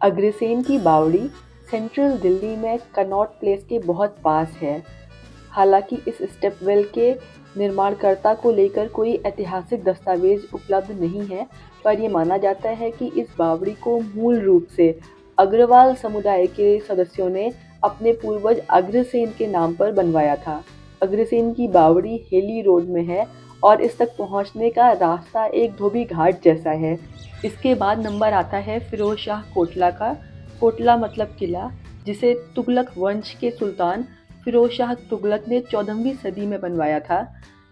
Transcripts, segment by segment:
अग्रसेन की बावड़ी सेंट्रल दिल्ली में कनॉट प्लेस के बहुत पास है। हालांकि इस स्टेपवेल के निर्माणकर्ता को लेकर कोई ऐतिहासिक दस्तावेज उपलब्ध नहीं है, पर यह माना जाता है कि इस बावड़ी को मूल रूप से अग्रवाल समुदाय के सदस्यों ने अपने पूर्वज अग्रसेन के नाम पर बनवाया था। अग्रसेन की बावड़ी हेली रोड में है और इस तक पहुंचने का रास्ता एक धोबी घाट जैसा है। इसके बाद नंबर आता है फिरोज शाह कोटला का। कोटला मतलब किला, जिसे तुगलक वंश के सुल्तान फिरोज शाह तुगलक ने 14वीं सदी में बनवाया था।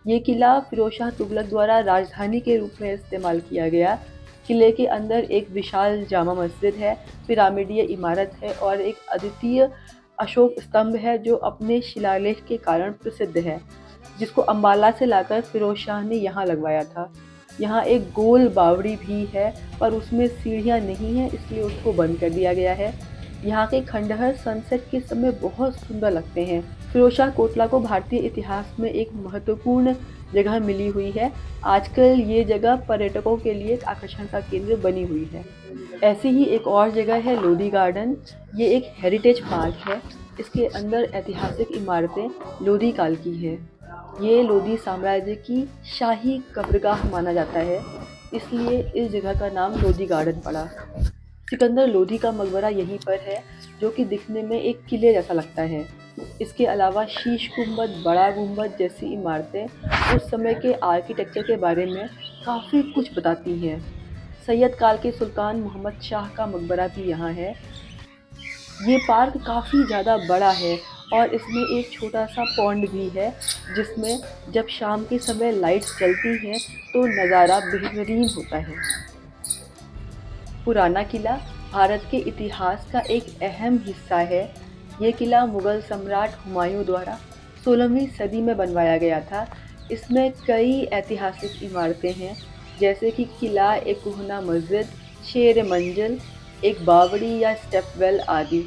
ये किला फिरोज शाह तुगलक द्वारा राजधानी के रूप में इस्तेमाल किया गया। किले के अंदर एक विशाल जामा मस्जिद है, पिरामिडीय इमारत है और एक अद्वितीय अशोक स्तंभ है जो अपने शिलालेख के कारण प्रसिद्ध है, जिसको अंबाला से लाकर फिरोज शाह ने यहाँ लगवाया था। यहाँ एक गोल बावड़ी भी है, पर उसमें सीढ़ियाँ नहीं हैं, इसलिए उसको बंद कर दिया गया है। यहाँ के खंडहर सनसेट के समय बहुत सुंदर लगते हैं। फिरोज शाह कोटला को भारतीय इतिहास में एक महत्वपूर्ण जगह मिली हुई है। आजकल ये जगह पर्यटकों के लिए एक आकर्षण का केंद्र बनी हुई है। ऐसी ही एक और जगह है लोधी गार्डन। ये एक हेरिटेज पार्क है। इसके अंदर ऐतिहासिक इमारतें लोधी काल की है। ये लोधी साम्राज्य की शाही कब्रगाह माना जाता है, इसलिए इस जगह का नाम लोधी गार्डन पड़ा। सिकंदर लोधी का मकबरा यहीं पर है, जो कि दिखने में एक किले जैसा लगता है। इसके अलावा शीश गुंबद, बड़ा गुंबद जैसी इमारतें उस समय के आर्किटेक्चर के बारे में काफ़ी कुछ बताती हैं। सैयद काल के सुल्तान मोहम्मद शाह का मकबरा भी यहाँ है। ये पार्क काफ़ी ज़्यादा बड़ा है और इसमें एक छोटा सा पॉन्ड भी है, जिसमें जब शाम के समय लाइट्स जलती हैं तो नज़ारा बेहतरीन होता है। पुराना किला भारत के इतिहास का एक अहम हिस्सा है। ये किला मुग़ल सम्राट हुमायूं द्वारा 16वीं सदी में बनवाया गया था। इसमें कई ऐतिहासिक इमारतें हैं, जैसे कि किला, एक कोहना मस्जिद, शेर मंजिल, एक बावड़ी या स्टेपवेल आदि।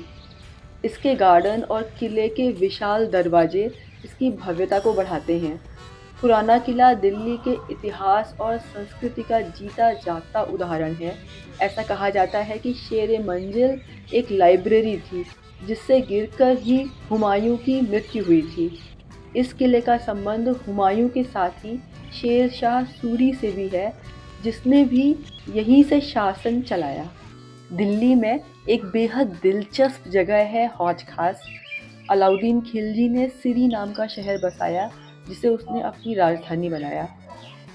इसके गार्डन और किले के विशाल दरवाजे इसकी भव्यता को बढ़ाते हैं। पुराना किला दिल्ली के इतिहास और संस्कृति का जीता जागता उदाहरण है। ऐसा कहा जाता है कि शेर मंजिल एक लाइब्रेरी थी, जिससे गिरकर ही हुमायूं की मृत्यु हुई थी। इस किले का संबंध हुमायूं के साथ ही शेर शाह सूरी से भी है, जिसने भी यहीं से शासन चलाया। दिल्ली में एक बेहद दिलचस्प जगह है हौज खास। अलाउद्दीन खिलजी ने सिरी नाम का शहर बसाया, जिसे उसने अपनी राजधानी बनाया।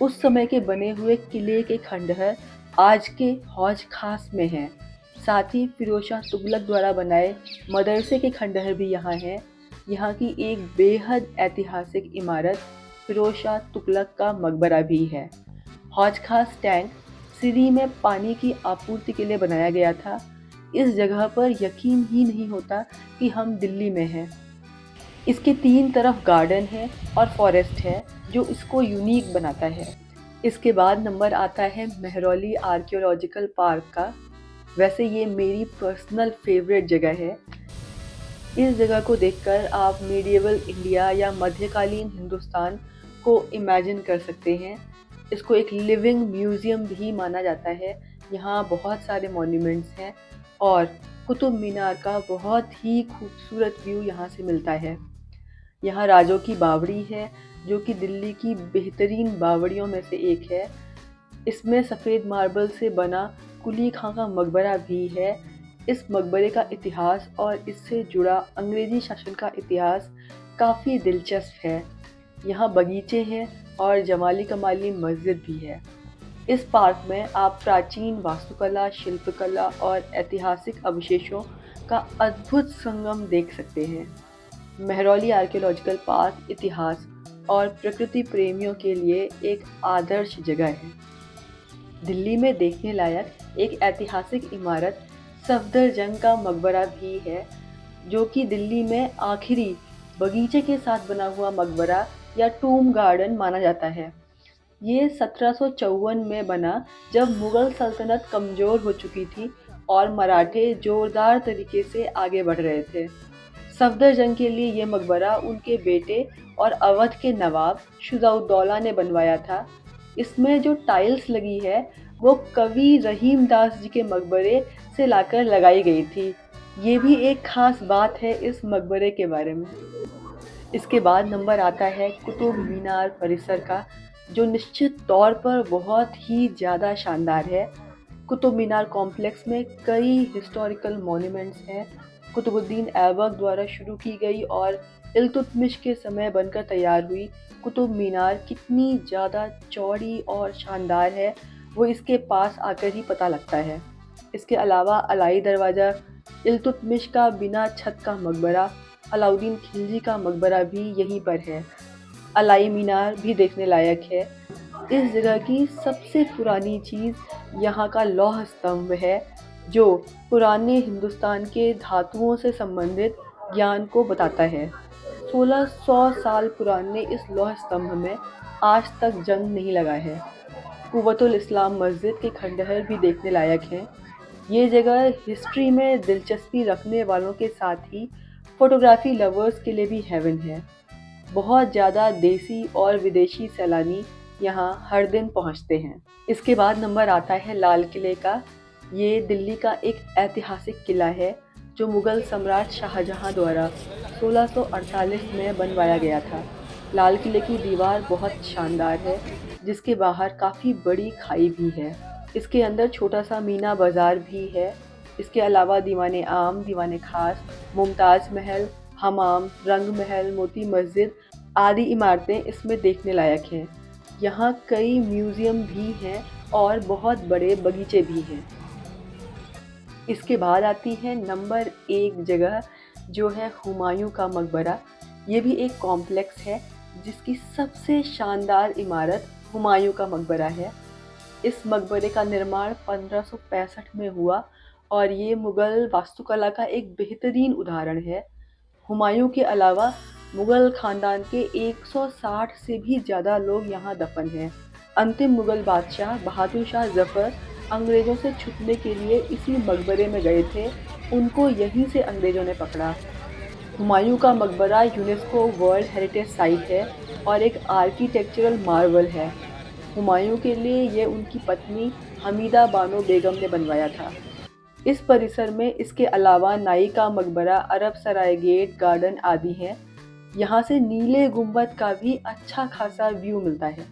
उस समय के बने हुए किले के खंडहर आज के हौज खास में हैं। साथ ही फिरोज शाह तुगलक द्वारा बनाए मदरसे के खंडहर भी यहाँ हैं। यहाँ की एक बेहद ऐतिहासिक इमारत फिरोज शाह तुगलक का मकबरा भी है। हौज खास टैंक सिरी में पानी की आपूर्ति के लिए बनाया गया था। इस जगह पर यकीन ही नहीं होता कि हम दिल्ली में हैं। इसके 3 तरफ गार्डन है और फॉरेस्ट है, जो इसको यूनिक बनाता है। इसके बाद नंबर आता है मेहरौली आर्कियोलॉजिकल पार्क का। वैसे ये मेरी पर्सनल फेवरेट जगह है। इस जगह को देखकर आप मीडिएवल इंडिया या मध्यकालीन हिंदुस्तान को इमेजिन कर सकते हैं। इसको एक लिविंग म्यूज़ियम भी माना जाता है। यहाँ बहुत सारे मॉन्यूमेंट्स हैं और कुतुब मीनार का बहुत ही खूबसूरत व्यू यहाँ से मिलता है। यहाँ राजों की बावड़ी है, जो कि दिल्ली की बेहतरीन बावड़ियों में से एक है। इसमें सफ़ेद मार्बल से बना कुली खां का मकबरा भी है। इस मकबरे का इतिहास और इससे जुड़ा अंग्रेज़ी शासन का इतिहास काफ़ी दिलचस्प है। यहाँ बगीचे हैं और जमाली कमाली मस्जिद भी है। इस पार्क में आप प्राचीन वास्तुकला, शिल्पकला और ऐतिहासिक अवशेषों का अद्भुत संगम देख सकते हैं। मेहरौली आर्कियोलॉजिकल पार्क इतिहास और प्रकृति प्रेमियों के लिए एक आदर्श जगह है। दिल्ली में देखने लायक एक ऐतिहासिक इमारत सफदरजंग का मकबरा भी है, जो कि दिल्ली में आखिरी बगीचे के साथ बना हुआ मकबरा या टूम गार्डन माना जाता है। ये 1754 में बना, जब मुग़ल सल्तनत कमज़ोर हो चुकी थी और मराठे ज़ोरदार तरीके से आगे बढ़ रहे थे। सफदरजंग के लिए ये मकबरा उनके बेटे और अवध के नवाब शुजा-उद-दौला ने बनवाया था। इसमें जो टाइल्स लगी है वो कवि रहीम दास जी के मकबरे से लाकर लगाई गई थी। ये भी एक खास बात है इस मकबरे के बारे में। इसके बाद नंबर आता है कुतुब मीनार परिसर का, जो निश्चित तौर पर बहुत ही ज़्यादा शानदार है। कुतुब मीनार कॉम्प्लेक्स में कई हिस्टोरिकल मॉन्यूमेंट्स हैं। कुतुबुद्दीन ऐबक द्वारा शुरू की गई और इल्तुतमिश के समय बनकर तैयार हुई कुतुब मीनार कितनी ज़्यादा चौड़ी और शानदार है, वो इसके पास आकर ही पता लगता है। इसके अलावा अलाई दरवाज़ा, इल्तुतमिश का बिना छत का मकबरा, अलाउद्दीन खिलजी का मकबरा भी यहीं पर है। अलाई मीनार भी देखने लायक है। इस जगह की सबसे पुरानी चीज़ यहाँ का लौह स्तंभ है, जो पुराने हिंदुस्तान के धातुओं से संबंधित ज्ञान को बताता है। 1600 साल पुराने इस लौह स्तंभ में आज तक जंग नहीं लगा है। कुव्वतुल इस्लाम मस्जिद के खंडहर भी देखने लायक हैं। ये जगह हिस्ट्री में दिलचस्पी रखने वालों के साथ ही फोटोग्राफी लवर्स के लिए भी हेवन है। बहुत ज़्यादा देसी और विदेशी सैलानी यहाँ हर दिन पहुँचते हैं। इसके बाद नंबर आता है लाल किले का। ये दिल्ली का एक ऐतिहासिक किला है जो मुग़ल सम्राट शाहजहाँ द्वारा 1648 में बनवाया गया था। लाल किले की दीवार बहुत शानदार है, जिसके बाहर काफ़ी बड़ी खाई भी है। इसके अंदर छोटा सा मीना बाज़ार भी है। इसके अलावा दीवाने आम, दीवाने खास, मुमताज़ महल, हमाम, रंग महल, मोती मस्जिद आदि इमारतें इसमें देखने लायक हैं। यहाँ कई म्यूज़ियम भी हैं और बहुत बड़े बगीचे भी हैं। इसके बाद आती है नंबर 1 जगह, जो है हुमायूं का मकबरा। ये भी एक कॉम्प्लेक्स है जिसकी सबसे शानदार इमारत हुमायूं का मकबरा है। इस मकबरे का निर्माण 1565 में हुआ और ये मुग़ल वास्तुकला का एक बेहतरीन उदाहरण है। हुमायूं के अलावा मुग़ल ख़ानदान के 160 से भी ज़्यादा लोग यहाँ दफन हैं। अंतिम मुग़ल बादशाह बहादुर शाह ज़फ़र अंग्रेज़ों से छुपने के लिए इसी मकबरे में गए थे। उनको यहीं से अंग्रेज़ों ने पकड़ा। हुमायूं का मकबरा यूनेस्को वर्ल्ड हेरिटेज साइट है और एक आर्किटेक्चरल मार्वल है। हुमायूं के लिए ये उनकी पत्नी हमीदा बानो बेगम ने बनवाया था। इस परिसर में इसके अलावा नाई का मकबरा, अरब सराय गेट, गार्डन आदि हैं। यहाँ से नीले गुंबद का भी अच्छा खासा व्यू मिलता है।